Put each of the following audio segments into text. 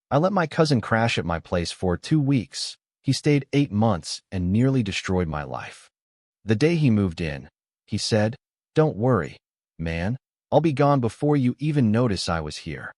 I let my cousin crash at my place for 2 weeks. He stayed 8 months and nearly destroyed my life. The day he moved in, he said, "Don't worry, man. I'll be gone before you even notice I was here."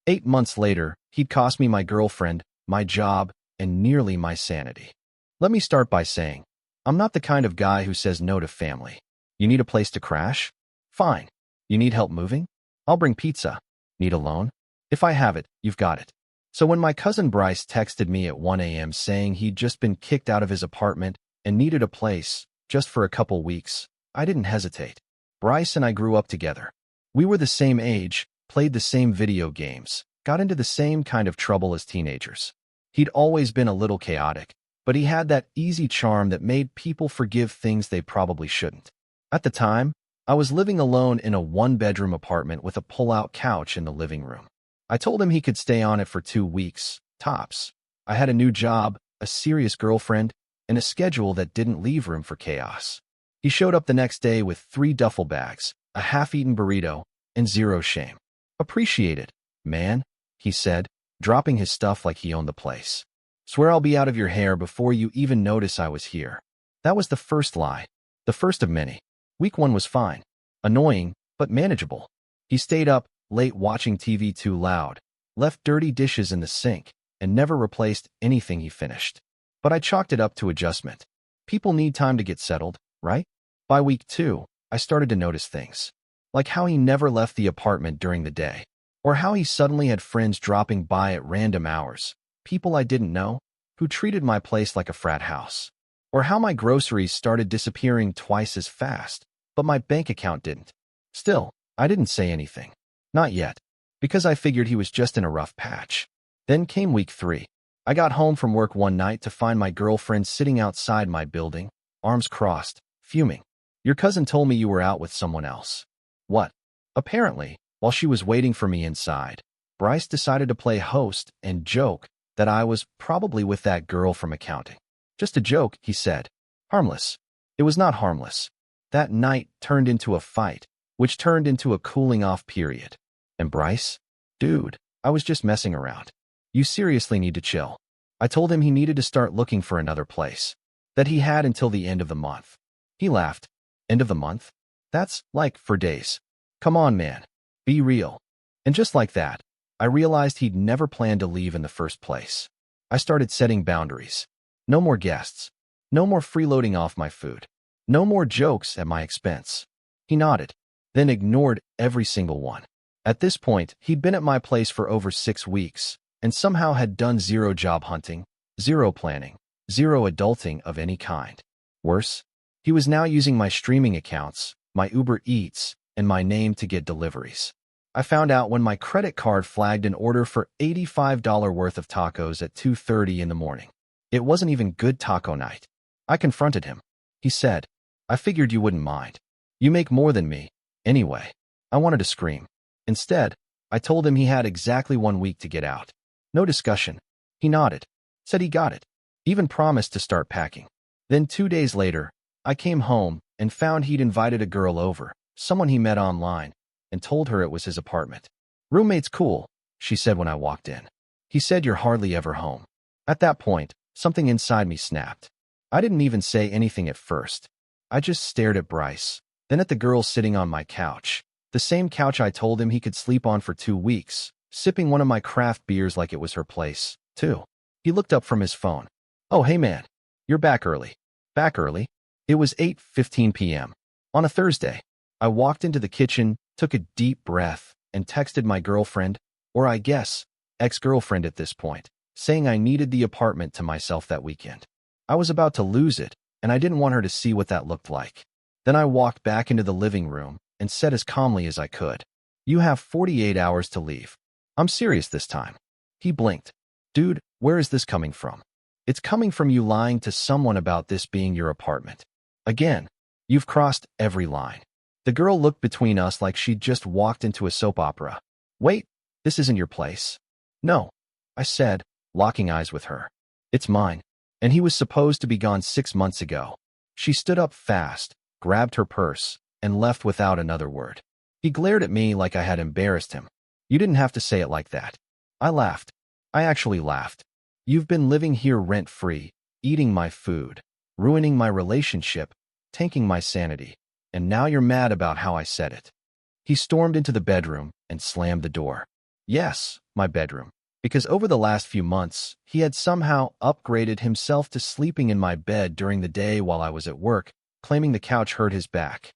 8 months later, he'd cost me my girlfriend, my job, and nearly my sanity. Let me start by saying, I'm not the kind of guy who says no to family. You need a place to crash? Fine. You need help moving? I'll bring pizza. Need a loan? If I have it, you've got it. So when my cousin Bryce texted me at 1 a.m. saying he'd just been kicked out of his apartment and needed a place just for a couple weeks, I didn't hesitate. Bryce and I grew up together. We were the same age, played the same video games, got into the same kind of trouble as teenagers. He'd always been a little chaotic, but he had that easy charm that made people forgive things they probably shouldn't. At the time, I was living alone in a one-bedroom apartment with a pull-out couch in the living room. I told him he could stay on it for 2 weeks, tops. I had a new job, a serious girlfriend, and a schedule that didn't leave room for chaos. He showed up the next day with 3 duffel bags, a half-eaten burrito, and zero shame. "Appreciate it, man," he said, dropping his stuff like he owned the place. "Swear I'll be out of your hair before you even notice I was here." That was the first lie, the first of many. Week 1 was fine, annoying, but manageable. He stayed up late watching TV too loud, left dirty dishes in the sink, and never replaced anything he finished. But I chalked it up to adjustment. People need time to get settled, right? By week 2, I started to notice things, like how he never left the apartment during the day, or how he suddenly had friends dropping by at random hours, people I didn't know, who treated my place like a frat house, or how my groceries started disappearing twice as fast, but my bank account didn't. Still, I didn't say anything. Not yet, because I figured he was just in a rough patch. Then came week 3. I got home from work one night to find my girlfriend sitting outside my building, arms crossed, fuming. "Your cousin told me you were out with someone else." What? Apparently, while she was waiting for me inside, Bryce decided to play host and joke that I was probably with that girl from accounting. "Just a joke," he said. "Harmless." It was not harmless. That night turned into a fight, which turned into a cooling-off period. And Bryce? Dude, I was just messing around. You seriously need to chill. I told him he needed to start looking for another place, that he had until the end of the month. He laughed. "End of the month? That's like for days. Come on, man. Be real." And just like that, I realized he'd never planned to leave in the first place. I started setting boundaries. No more guests. No more freeloading off my food. No more jokes at my expense. He nodded, then ignored every single one. At this point, he'd been at my place for over 6 weeks, and somehow had done zero job hunting, zero planning, zero adulting of any kind. Worse, he was now using my streaming accounts, my Uber Eats, and my name to get deliveries. I found out when my credit card flagged an order for $85 worth of tacos at 2:30 in the morning. It wasn't even good taco night. I confronted him. He said, "I figured you wouldn't mind. You make more than me. Anyway." I wanted to scream. Instead, I told him he had exactly 1 week to get out. No discussion. He nodded, said he got it, even promised to start packing. Then 2 days later, I came home and found he'd invited a girl over, someone he met online, and told her it was his apartment. "Roommate's cool," she said when I walked in. "He said you're hardly ever home." At that point, something inside me snapped. I didn't even say anything at first. I just stared at Bryce, then at the girl sitting on my couch, the same couch I told him he could sleep on for 2 weeks, sipping one of my craft beers like it was her place, too. He looked up from his phone. "Oh, hey man, you're back early." Back early? It was 8:15 p.m. on a Thursday. I walked into the kitchen, took a deep breath, and texted my girlfriend, or I guess, ex-girlfriend at this point, saying I needed the apartment to myself that weekend. I was about to lose it, and I didn't want her to see what that looked like. Then I walked back into the living room and said as calmly as I could, "You have 48 hours to leave." I'm serious this time. He blinked. "Dude, where is this coming from?" "It's coming from you lying to someone about this being your apartment. Again, you've crossed every line." The girl looked between us like she'd just walked into a soap opera. "Wait, this isn't your place." "No," I said, locking eyes with her. "It's mine, and he was supposed to be gone 6 months ago." She stood up fast, grabbed her purse, and left without another word. He glared at me like I had embarrassed him. "You didn't have to say it like that." I laughed. I actually laughed. You've been living here rent-free, eating my food, ruining my relationship, tanking my sanity, and now you're mad about how I said it. He stormed into the bedroom and slammed the door. Yes, my bedroom. Because over the last few months, he had somehow upgraded himself to sleeping in my bed during the day while I was at work, claiming the couch hurt his back.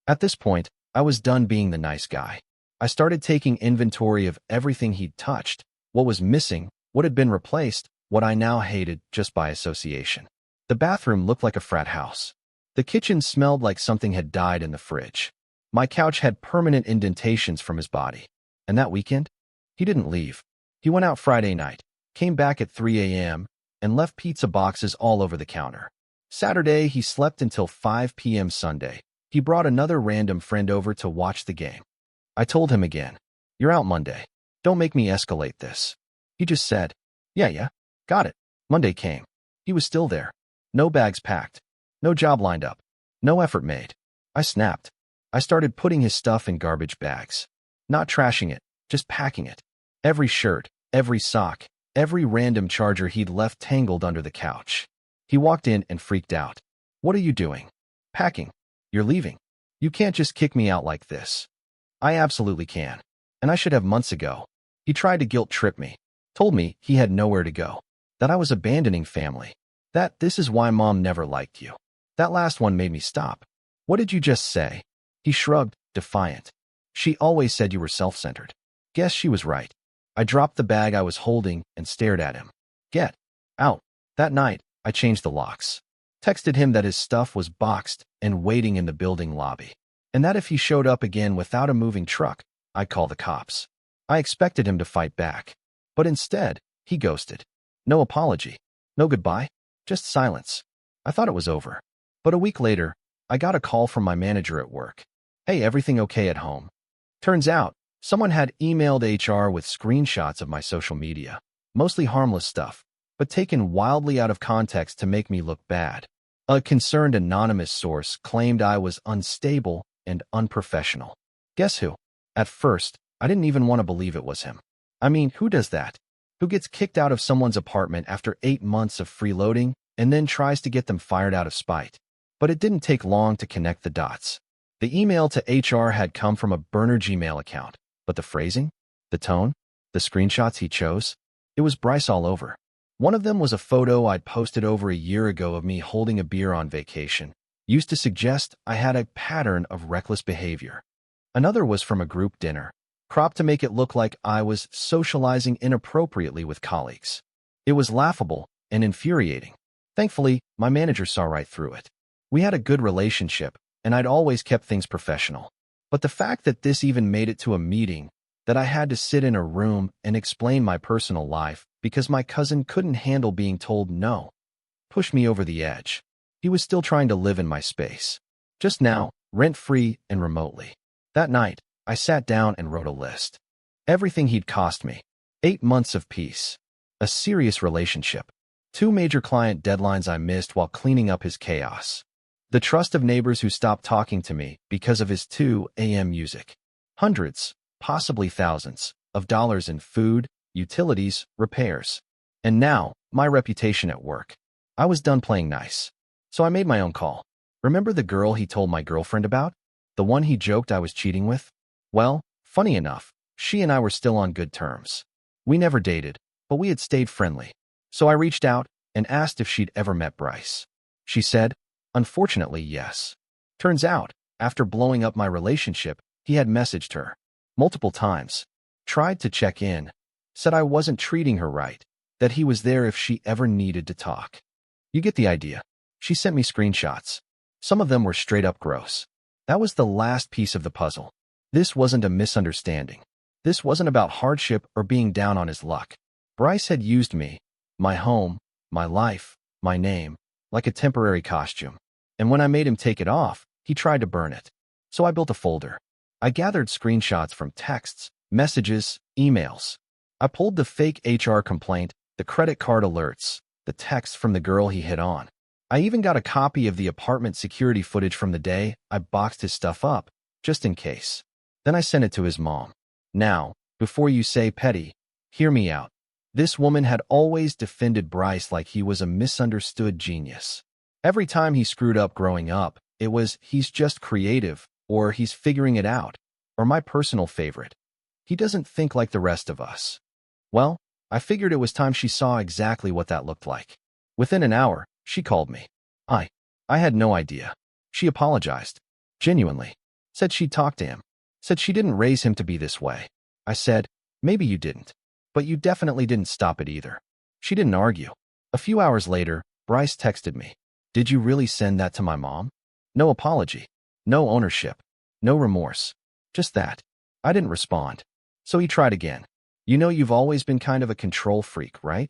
At this point, I was done being the nice guy. I started taking inventory of everything he'd touched, what was missing, what had been replaced, what I now hated just by association. The bathroom looked like a frat house. The kitchen smelled like something had died in the fridge. My couch had permanent indentations from his body. And that weekend, he didn't leave. He went out Friday night, came back at 3 a.m., and left pizza boxes all over the counter. Saturday, he slept until 5 p.m. Sunday. He brought another random friend over to watch the game. I told him again, "You're out Monday. Don't make me escalate this." He just said, Yeah, got it." Monday came. He was still there. No bags packed. No job lined up. No effort made. I snapped. I started putting his stuff in garbage bags. Not trashing it, just packing it. Every shirt, every sock, every random charger he'd left tangled under the couch. He walked in and freaked out. "What are you doing?" "Packing." "You're leaving. You can't just kick me out like this." "I absolutely can. And I should have months ago." He tried to guilt trip me. Told me he had nowhere to go. That I was abandoning family. That this is why mom never liked you. That last one made me stop. "What did you just say?" He shrugged, defiant. "She always said you were self-centered." Guess she was right. I dropped the bag I was holding and stared at him. "Get out." That night, I changed the locks. Texted him that his stuff was boxed and waiting in the building lobby, and that if he showed up again without a moving truck, I'd call the cops. I expected him to fight back, but instead, he ghosted. No apology, no goodbye, just silence. I thought it was over. But a week later, I got a call from my manager at work. "Hey, everything okay at home?" Turns out, someone had emailed HR with screenshots of my social media, mostly harmless stuff, but taken wildly out of context to make me look bad. A concerned anonymous source claimed I was unstable and unprofessional. Guess who? At first, I didn't even want to believe it was him. I mean, who does that? Who gets kicked out of someone's apartment after 8 months of freeloading and then tries to get them fired out of spite? But it didn't take long to connect the dots. The email to HR had come from a burner Gmail account, but the phrasing, the tone, the screenshots he chose, it was Bryce all over. One of them was a photo I'd posted over a year ago of me holding a beer on vacation, used to suggest I had a pattern of reckless behavior. Another was from a group dinner, cropped to make it look like I was socializing inappropriately with colleagues. It was laughable and infuriating. Thankfully, my manager saw right through it. We had a good relationship, and I'd always kept things professional. But the fact that this even made it to a meeting, that I had to sit in a room and explain my personal life because my cousin couldn't handle being told no, pushed me over the edge. He was still trying to live in my space. Just now, rent-free and remotely. That night, I sat down and wrote a list. Everything he'd cost me. 8 months of peace. A serious relationship. 2 major client deadlines I missed while cleaning up his chaos. The trust of neighbors who stopped talking to me because of his 2 a.m. music. Hundreds, possibly thousands, of dollars in food, utilities, repairs. And now, my reputation at work. I was done playing nice. So I made my own call. Remember the girl he told my girlfriend about? The one he joked I was cheating with? Well, funny enough, she and I were still on good terms. We never dated, but we had stayed friendly. So I reached out and asked if she'd ever met Bryce. She said, unfortunately, yes. Turns out, after blowing up my relationship, he had messaged her multiple times, tried to check in, said I wasn't treating her right, that he was there if she ever needed to talk. You get the idea. She sent me screenshots. Some of them were straight up gross. That was the last piece of the puzzle. This wasn't a misunderstanding. This wasn't about hardship or being down on his luck. Bryce had used me, my home, my life, my name, like a temporary costume. And when I made him take it off, he tried to burn it. So I built a folder. I gathered screenshots from texts, messages, emails. I pulled the fake HR complaint, the credit card alerts, the text from the girl he hit on. I even got a copy of the apartment security footage from the day I boxed his stuff up, just in case. Then I sent it to his mom. Now, before you say petty, hear me out. This woman had always defended Bryce like he was a misunderstood genius. Every time he screwed up growing up, it was, he's just creative, or he's figuring it out, or my personal favorite, he doesn't think like the rest of us. Well, I figured it was time she saw exactly what that looked like. Within an hour, she called me. I had no idea. She apologized. Genuinely. Said she'd talked to him. Said she didn't raise him to be this way. I said, maybe you didn't. But you definitely didn't stop it either. She didn't argue. A few hours later, Bryce texted me. Did you really send that to my mom? No apology. No ownership. No remorse. Just that. I didn't respond. So he tried again. You know you've always been kind of a control freak, right?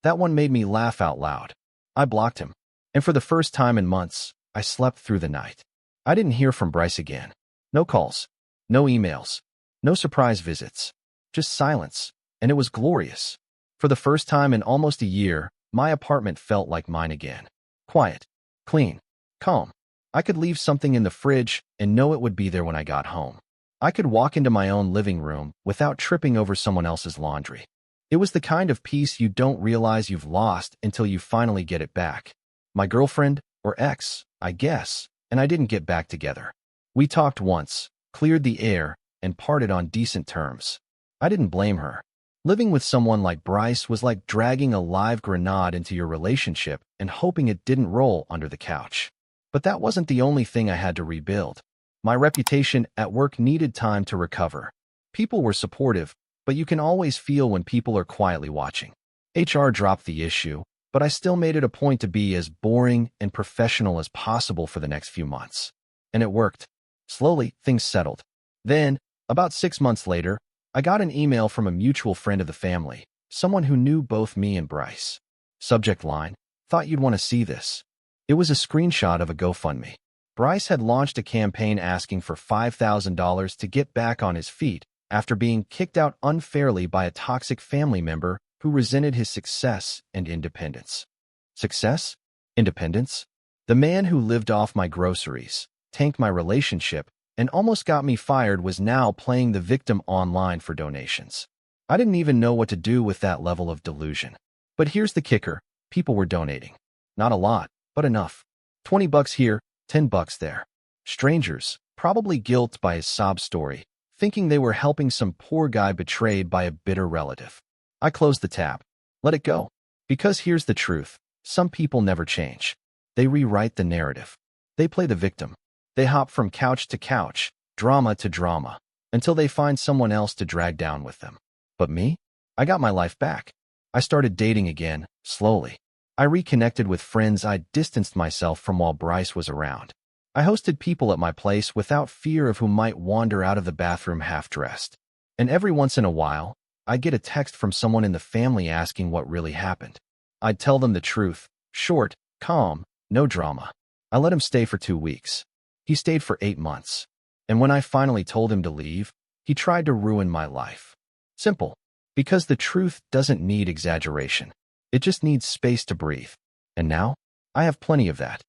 That one made me laugh out loud. I blocked him. And for the first time in months, I slept through the night. I didn't hear from Bryce again. No calls. No emails. No surprise visits. Just silence. And it was glorious. For the first time in almost a year, my apartment felt like mine again. Quiet. Clean. Calm. I could leave something in the fridge and know it would be there when I got home. I could walk into my own living room without tripping over someone else's laundry. It was the kind of peace you don't realize you've lost until you finally get it back. My girlfriend, or ex, I guess, and I didn't get back together. We talked once, cleared the air, and parted on decent terms. I didn't blame her. Living with someone like Bryce was like dragging a live grenade into your relationship and hoping it didn't roll under the couch. But that wasn't the only thing I had to rebuild. My reputation at work needed time to recover. People were supportive, but you can always feel when people are quietly watching. HR dropped the issue, but I still made it a point to be as boring and professional as possible for the next few months. And it worked. Slowly, things settled. Then, about 6 months later, I got an email from a mutual friend of the family, someone who knew both me and Bryce. Subject line, thought you'd want to see this. It was a screenshot of a GoFundMe. Bryce had launched a campaign asking for $5,000 to get back on his feet after being kicked out unfairly by a toxic family member who resented his success and independence. Success? Independence? The man who lived off my groceries, tanked my relationship, and almost got me fired was now playing the victim online for donations. I didn't even know what to do with that level of delusion. But here's the kicker. People were donating. Not a lot, but enough. $20 here, $10 there. Strangers, probably guilt by his sob story, thinking they were helping some poor guy betrayed by a bitter relative. I closed the tab. Let it go. Because here's the truth. Some people never change. They rewrite the narrative. They play the victim. They hop from couch to couch, drama to drama, until they find someone else to drag down with them. But me? I got my life back. I started dating again, slowly. I reconnected with friends I'd distanced myself from while Bryce was around. I hosted people at my place without fear of who might wander out of the bathroom half-dressed. And every once in a while, I'd get a text from someone in the family asking what really happened. I'd tell them the truth, short, calm, no drama. I let him stay for 2 weeks. He stayed for 8 months. And when I finally told him to leave, he tried to ruin my life. Simple. Because the truth doesn't need exaggeration. It just needs space to breathe. And now, I have plenty of that.